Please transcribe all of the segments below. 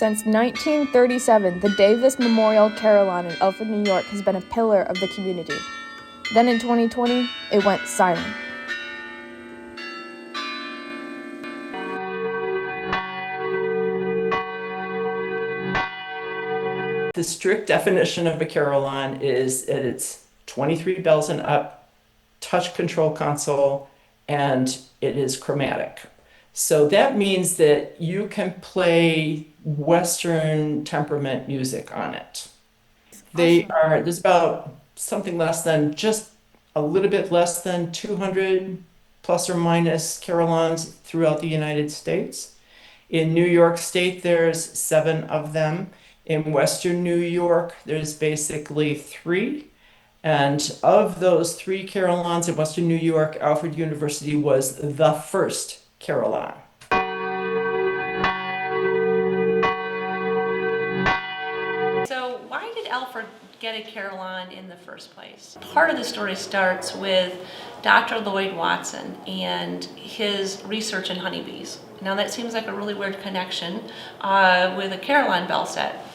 Since 1937, the Davis Memorial Carillon in Alfred, New York has been a pillar of the community. Then in 2020, it went silent. The strict definition of a carillon is that it's 23 bells and up, touch control console, and it is chromatic. So that means that you can play Western temperament music on it. There's about something less than, just a little bit less than 200 plus or minus carillons throughout the United States. In New York State, there's 7 of them. In Western New York, there's basically 3. And of those 3 carillons in Western New York, Alfred University was the first carillon. So why did Alfred get a carillon in the first place? Part of the story starts with Dr. Lloyd Watson and his research in honeybees. Now that seems like a really weird connection with a carillon bell set.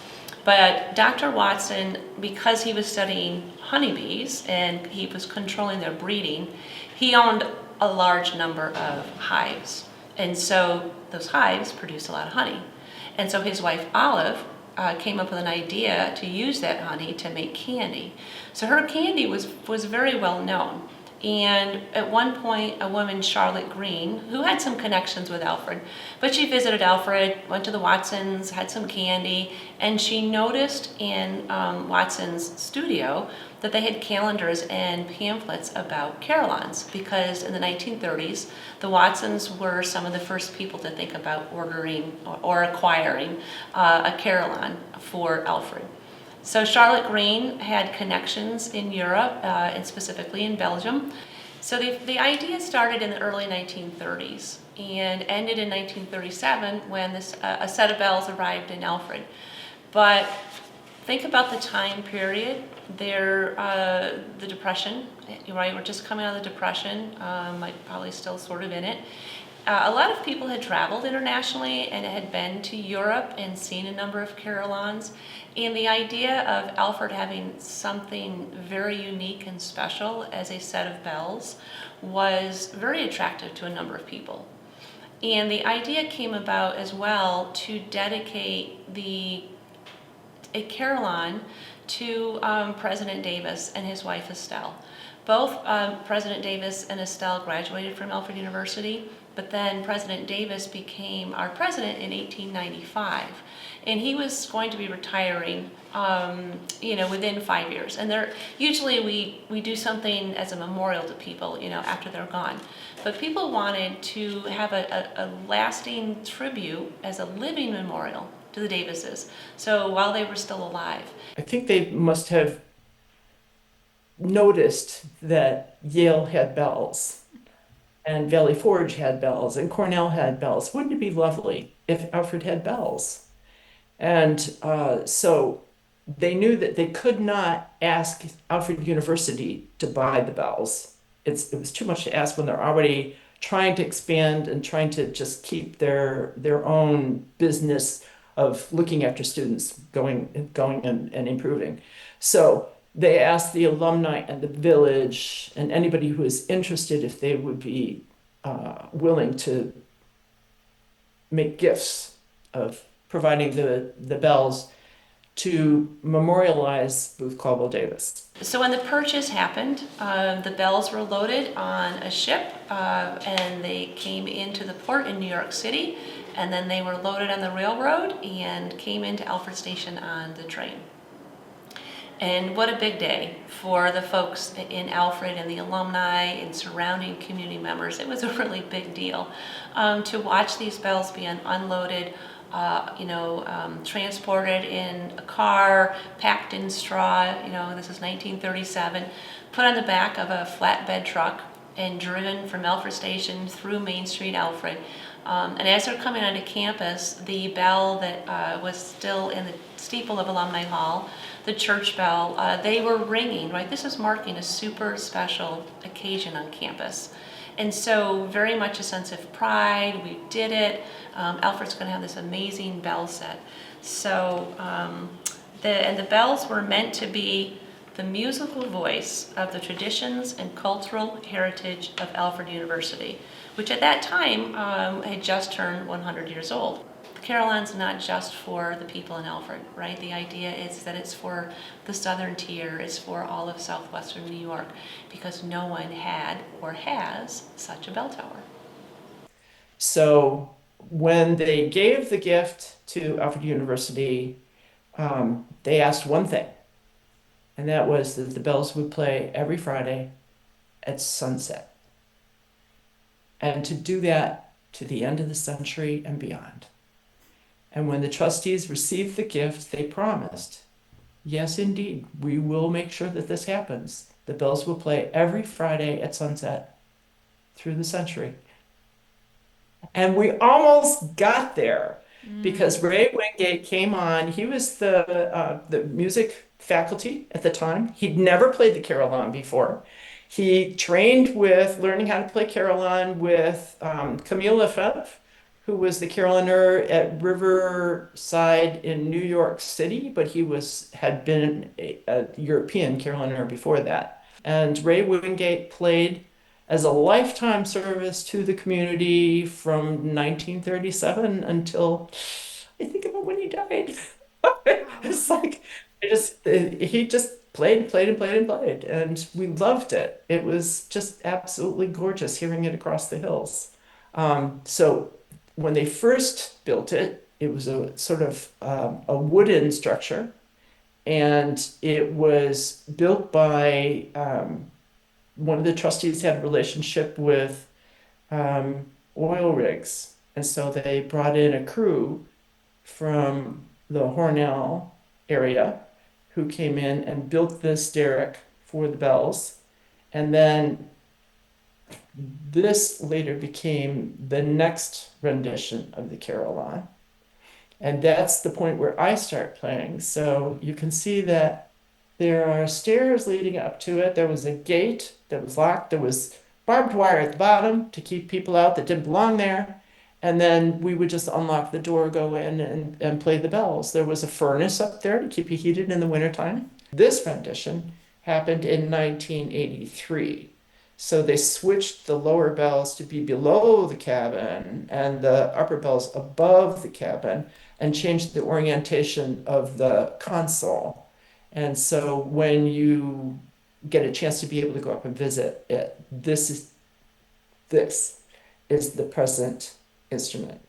But Dr. Watson, because he was studying honeybees and he was controlling their breeding, he owned a large number of hives. And so those hives produced a lot of honey. And so his wife Olive came up with an idea to use that honey to make candy. So her candy was very well known. And at one point, a woman, Charlotte Green, who had some connections with Alfred, but she visited Alfred, went to the Watsons, had some candy, and she noticed in Watson's studio that they had calendars and pamphlets about carillons, because in the 1930s, the Watsons were some of the first people to think about ordering or acquiring a carillon for Alfred. So Charlotte Green had connections in Europe, and specifically in Belgium. So the idea started in the early 1930s and ended in 1937 when a set of bells arrived in Alfred. But think about the time period. The Depression, right? We're just coming out of the Depression, probably still sort of in it. A lot of people had traveled internationally and had been to Europe and seen a number of carillons. And the idea of Alfred having something very unique and special as a set of bells was very attractive to a number of people. And the idea came about as well to dedicate a carillon to President Davis and his wife Estelle. Both President Davis and Estelle graduated from Alfred University, but then President Davis became our president in 1895. And he was going to be retiring, within 5 years. And usually we do something as a memorial to people, after they're gone. But people wanted to have a lasting tribute as a living memorial to the Davises. So while they were still alive. I think they must have noticed that Yale had bells and Valley Forge had bells and Cornell had bells. Wouldn't it be lovely if Alfred had bells? And so they knew that they could not ask Alfred University to buy the bells. It was too much to ask when they're already trying to expand and trying to just keep their own business of looking after students going and improving. So they asked the alumni and the village and anybody who was interested if they would be willing to make gifts of providing the bells to memorialize Booth Caldwell Davis. So when the purchase happened, the bells were loaded on a ship and they came into the port in New York City, and then they were loaded on the railroad and came into Alfred Station on the train. And what a big day for the folks in Alfred and the alumni and surrounding community members. It was a really big deal to watch these bells being unloaded, transported in a car, packed in straw. This is 1937, put on the back of a flatbed truck and driven from Alfred Station through Main Street, Alfred. And as they're coming onto campus, the bell that was still in the steeple of Alumni Hall, the church bell, they were ringing, right? This is marking a super special occasion on campus. And so very much a sense of pride. We did it. Alfred's going to have this amazing bell set. So the bells were meant to be the musical voice of the traditions and cultural heritage of Alfred University, which at that time had just turned 100 years old. The carillon's not just for the people in Alfred, right? The idea is that it's for the southern tier, it's for all of southwestern New York, because no one had or has such a bell tower. So when they gave the gift to Alfred University, they asked one thing, and that was that the bells would play every Friday at sunset, and to do that to the end of the century and beyond. And when the trustees received the gift, they promised, yes, indeed, we will make sure that this happens. The bells will play every Friday at sunset through the century. And we almost got there because Ray Wingate came on. He was the music faculty at the time. He'd never played the carillon before. He trained with learning how to play carillon with Camille Lefebvre, who was the carillonneur at Riverside in New York City, but he had been a European carillonneur before that. And Ray Wingate played as a lifetime service to the community from 1937 until I think about when he died. It's like he just played and played and played and played, and we loved it. It was just absolutely gorgeous hearing it across the hills. So when they first built it, it was a sort of a wooden structure, and it was built by one of the trustees had a relationship with oil rigs, and so they brought in a crew from the Hornell area who came in and built this derrick for the bells, and then this later became the next rendition of the carillon, and that's the point where I start playing. So you can see that there are stairs leading up to it. There was a gate that was locked. There was barbed wire at the bottom to keep people out that didn't belong there. And then we would just unlock the door, go in and play the bells. There was a furnace up there to keep you heated in the wintertime. This rendition happened in 1983. So they switched the lower bells to be below the cabin and the upper bells above the cabin, and changed the orientation of the console. And so when you get a chance to be able to go up and visit it, this is the present instrument.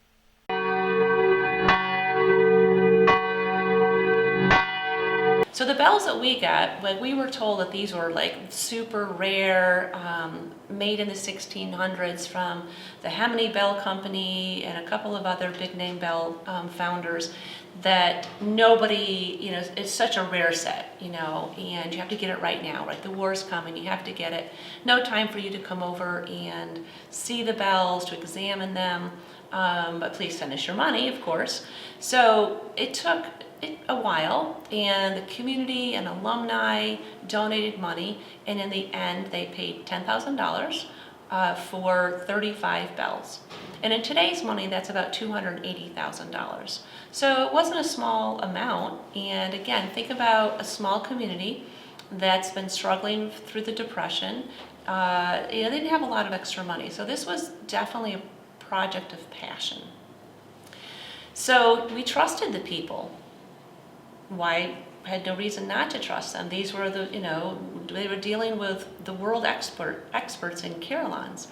So the bells that we got, when we were told that these were like super rare, made in the 1600s from the Hemony Bell Company and a couple of other big name bell founders, that nobody, it's such a rare set, and you have to get it right now, right? The war's coming, you have to get it. No time for you to come over and see the bells, to examine them, but please send us your money, of course. So it took a while, and the community and alumni donated money, and in the end they paid $10,000 for 35 bells. And in today's money, that's about $280,000. So it wasn't a small amount. And again, think about a small community that's been struggling through the Depression. They didn't have a lot of extra money. So this was definitely a project of passion. So we trusted the people. Why had no reason not to trust them? These were they were dealing with the world experts in carillons.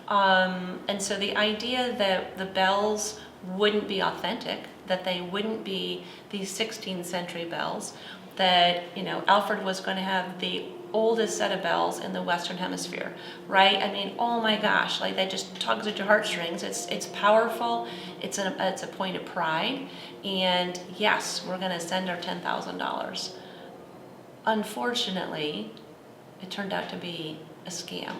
And so the idea that the bells wouldn't be authentic, that they wouldn't be these 16th century bells, that Alfred was going to have the oldest set of bells in the Western Hemisphere, right? I mean, oh my gosh, like that just tugs at your heartstrings. It's powerful. It's a point of pride. And yes, we're going to send our $10,000. Unfortunately, it turned out to be a scam,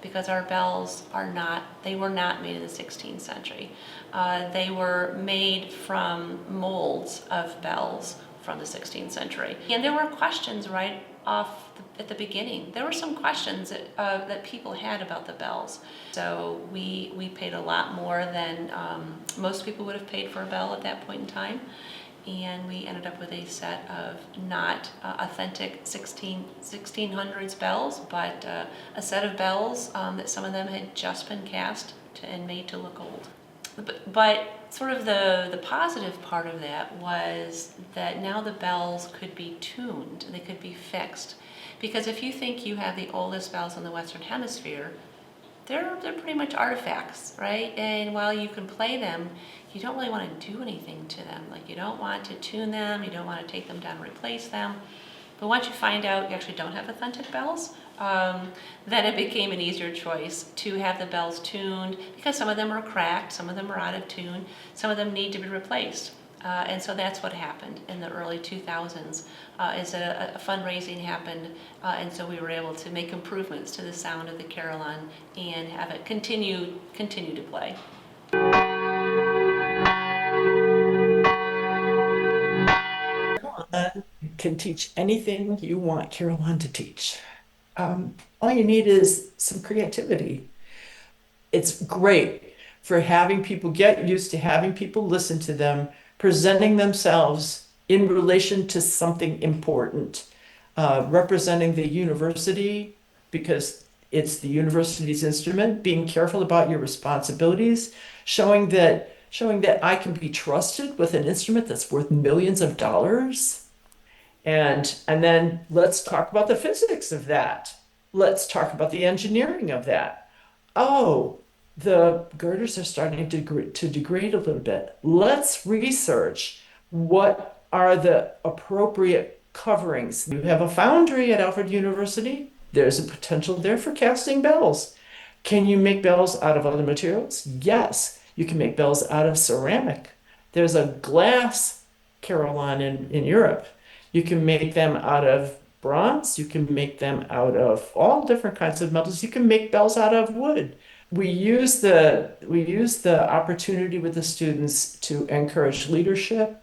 because our bells were not made in the 16th century. They were made from molds of bells from the 16th century. And there were questions right off at the beginning. There were some questions that people had about the bells. So we paid a lot more than most people would have paid for a bell at that point in time. and we ended up with a set of not authentic 1600s bells, but a set of bells that some of them had just been cast and made to look old. But sort of the positive part of that was that now the bells could be tuned, they could be fixed. Because if you think you have the oldest bells in the Western Hemisphere, they're pretty much artifacts, right? And while you can play them, you don't really want to do anything to them. Like, you don't want to tune them, you don't want to take them down and replace them. But once you find out you actually don't have authentic bells, then it became an easier choice to have the bells tuned, because some of them are cracked, some of them are out of tune, some of them need to be replaced. And so that's what happened in the early 2000s, is that a fundraising happened, and so we were able to make improvements to the sound of the carillon and have it continue to play. Carillon can teach anything you want Carillon to teach. All you need is some creativity. It's great for having people get used to having people listen to them, presenting themselves in relation to something important, representing the university because it's the university's instrument, being careful about your responsibilities, showing that I can be trusted with an instrument that's worth millions of dollars. And then let's talk about the physics of that. Let's talk about the engineering of that. Oh, the girders are starting to degrade a little bit. Let's research what are the appropriate coverings. You have a foundry at Alfred University. There's a potential there for casting bells. Can you make bells out of other materials? Yes, you can make bells out of ceramic. There's a glass carillon in Europe. You can make them out of bronze. You can make them out of all different kinds of metals. You can make bells out of wood. We use the opportunity with the students to encourage leadership.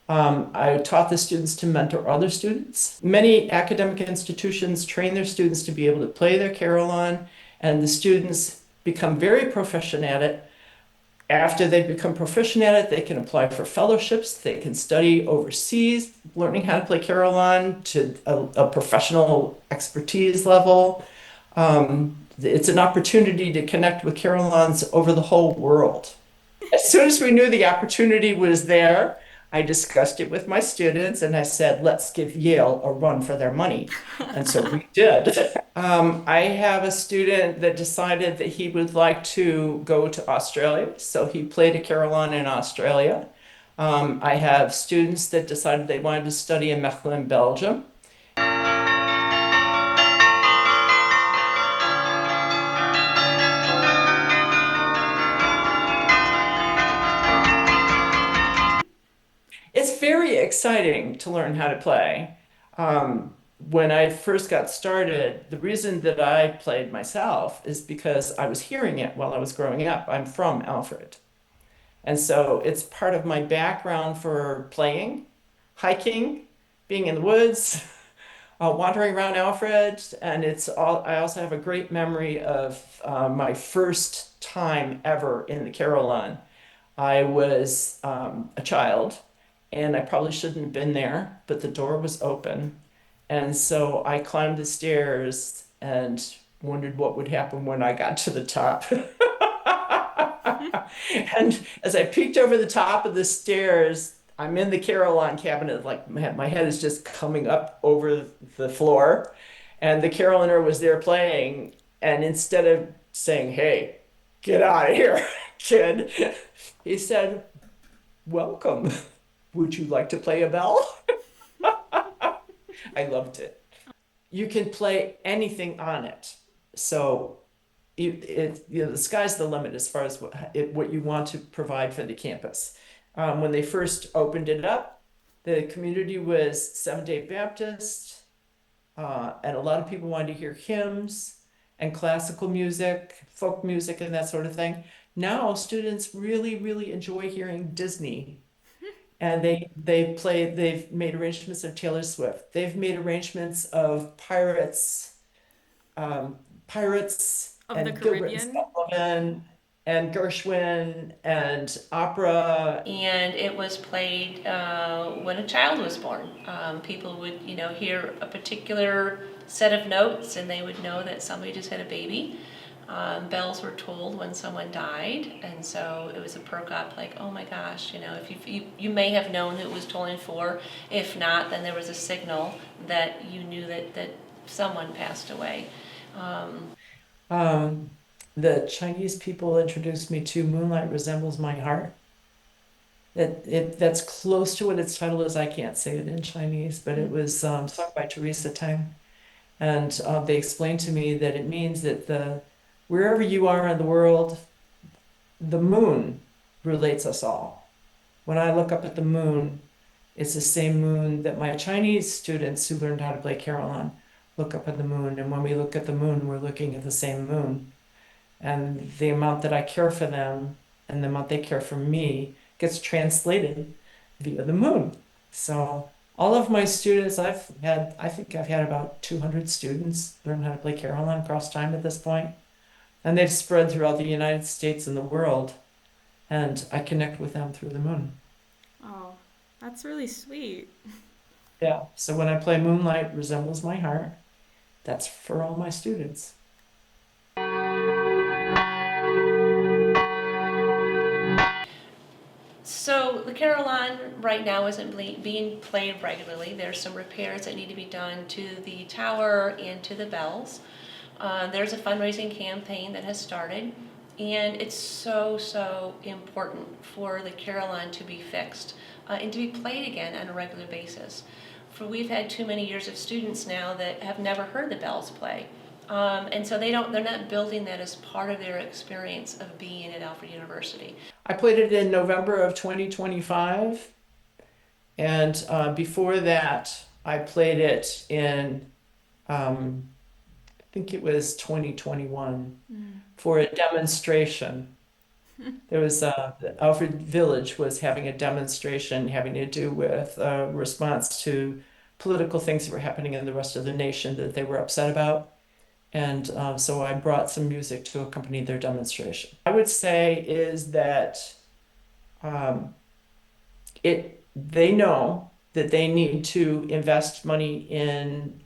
I taught the students to mentor other students. Many academic institutions train their students to be able to play their carillon, and the students become very proficient at it. After they become proficient at it, they can apply for fellowships. They can study overseas, learning how to play carillon to a professional expertise level. It's an opportunity to connect with carillons over the whole world. As soon as we knew the opportunity was there, I discussed it with my students and I said, let's give Yale a run for their money. And so we did. I have a student that decided that he would like to go to Australia. So he played a carillon in Australia. I have students that decided they wanted to study in Mechelen, Belgium. It's very exciting to learn how to play. When I first got started, the reason that I played myself is because I was hearing it while I was growing up. I'm from Alfred. And so it's part of my background for playing, hiking, being in the woods, wandering around Alfred. And I also have a great memory of my first time ever in the carillon. I was a child and I probably shouldn't have been there, but the door was open. And so I climbed the stairs and wondered what would happen when I got to the top. And as I peeked over the top of the stairs, I'm in the carillon cabinet, like my head is just coming up over the floor. And the carillioner was there playing. And instead of saying, hey, get out of here, kid, he said, welcome. Would you like to play a bell? I loved it. You can play anything on it. So the sky's the limit as far as what you want to provide for the campus. When they first opened it up, the community was Seventh-day Baptist, and a lot of people wanted to hear hymns and classical music, folk music, and that sort of thing. Now students really, really enjoy hearing Disney. And they've made arrangements of Taylor Swift. They've made arrangements of pirates Of the and Gilbert and Caribbean? Sullivan. and Gershwin and opera. And it was played when a child was born. People would, hear a particular set of notes, and they would know that somebody just had a baby. Bells were tolled when someone died, and so it was a perk up, like, oh my gosh, if you may have known who it was tolling for. If not, then there was a signal that you knew that someone passed away. The Chinese people introduced me to Moonlight Resembles My Heart. That's close to what its title is. I can't say it in Chinese, but it was sung by Teresa Tang. And they explained to me that it means that wherever you are in the world, the moon relates us all. When I look up at the moon, it's the same moon that my Chinese students who learned how to play carillon look up at the moon. And when we look at the moon, we're looking at the same moon. And the amount that I care for them and the amount they care for me gets translated via the moon. So all of my students, I think I've had about 200 students learn how to play carillon across time at this point. And they've spread throughout the United States and the world. And I connect with them through the moon. Oh, that's really sweet. Yeah. So when I play Moonlight Resembles My Heart, that's for all my students. So the carillon right now isn't being played regularly. There's some repairs that need to be done to the tower and to the bells. There's a fundraising campaign that has started, and it's so important for the carillon to be fixed and to be played again on a regular basis. We've had too many years of students now that have never heard the bells play. And so they're not building that as part of their experience of being at Alfred University. I played it in November of 2025. And before that, I played it in, I think it was 2021 for a demonstration. There was, the Alfred Village was having a demonstration having to do with a response to political things that were happening in the rest of the nation that they were upset about. And so I brought some music to accompany their demonstration. I would say is that they know that they need to invest money in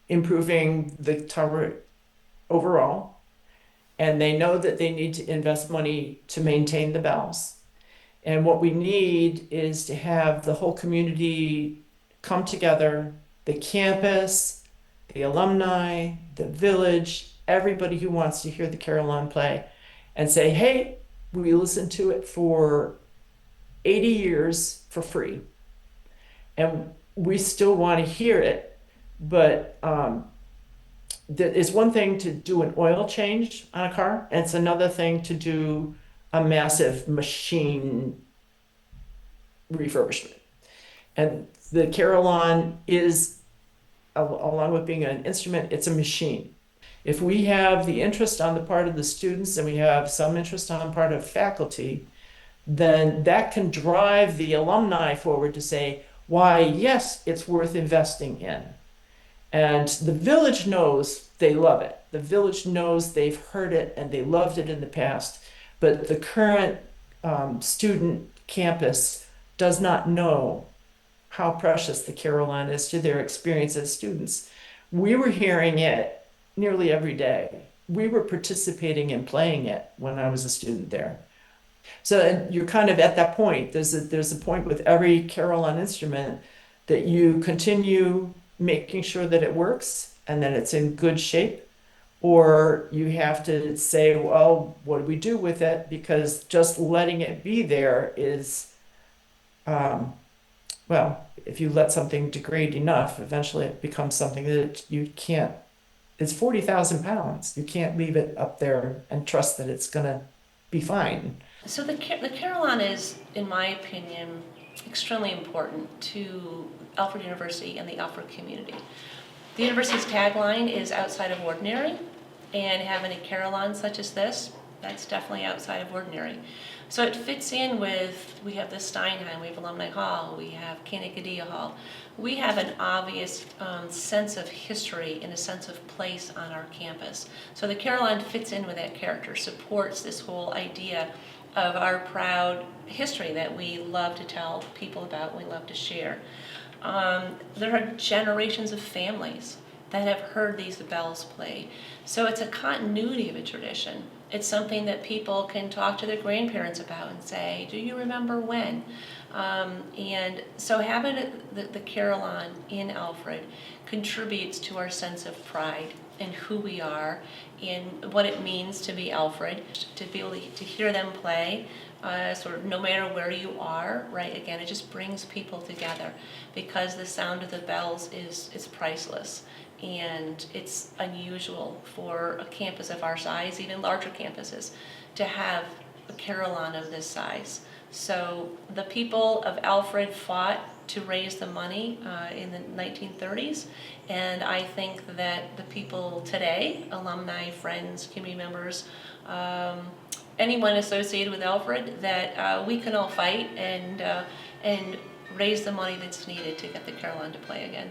improving the tower overall. And they know that they need to invest money to maintain the bells. And what we need is to have the whole community come together, the campus, the alumni, the village, everybody who wants to hear the carillon play, and say, hey, we listened to it for 80 years for free. And we still want to hear it, but it's one thing to do an oil change on a car, and it's another thing to do a massive machine refurbishment. And the carillon is, along with being an instrument, it's a machine. If we have the interest on the part of the students and we have some interest on the part of faculty, then that can drive the alumni forward to say, why, yes, it's worth investing in. And the village knows they love it. The village knows they've heard it and they loved it in the past. But the current student campus does not know how precious the carillon is to their experience as students. We were hearing it nearly every day. We were participating in playing it when I was a student there. So and you're kind of at that point. There's a point with every carillon instrument that you continue making sure that it works and that it's in good shape, or you have to say, well, what do we do with it? Because just letting it be there is, well, if you let something degrade enough, eventually it becomes something that you can't, it's 40,000 pounds. You can't leave it up there and trust that it's gonna be fine. So the carillon is, in my opinion, extremely important to Alfred University and the Alfred community. The university's tagline is outside of ordinary, and having a carillon such as this, that's definitely outside of ordinary. So it fits in with, we have the Steinheim, we have Alumni Hall, we have Cannicadea Hall. We have an obvious sense of history and a sense of place on our campus. So the Carillon fits in with that character, supports this whole idea of our proud history that we love to tell people about, we love to share. There are generations of families that have heard these bells played. So it's a continuity of a tradition. It's something that people can talk to their grandparents about and say, do you remember when? And so having the Carillon in Alfred contributes to our sense of pride in who we are, in what it means to be Alfred, to be able to hear them play, sort of no matter where you are, right? Again, it just brings people together because the sound of the bells is priceless. And it's unusual for a campus of our size, even larger campuses, to have a Carillon of this size. So the people of Alfred fought to raise the money in the 1930s, and I think that the people today, alumni, friends, community members, anyone associated with Alfred, that we can all fight and raise the money that's needed to get the Carillon to play again.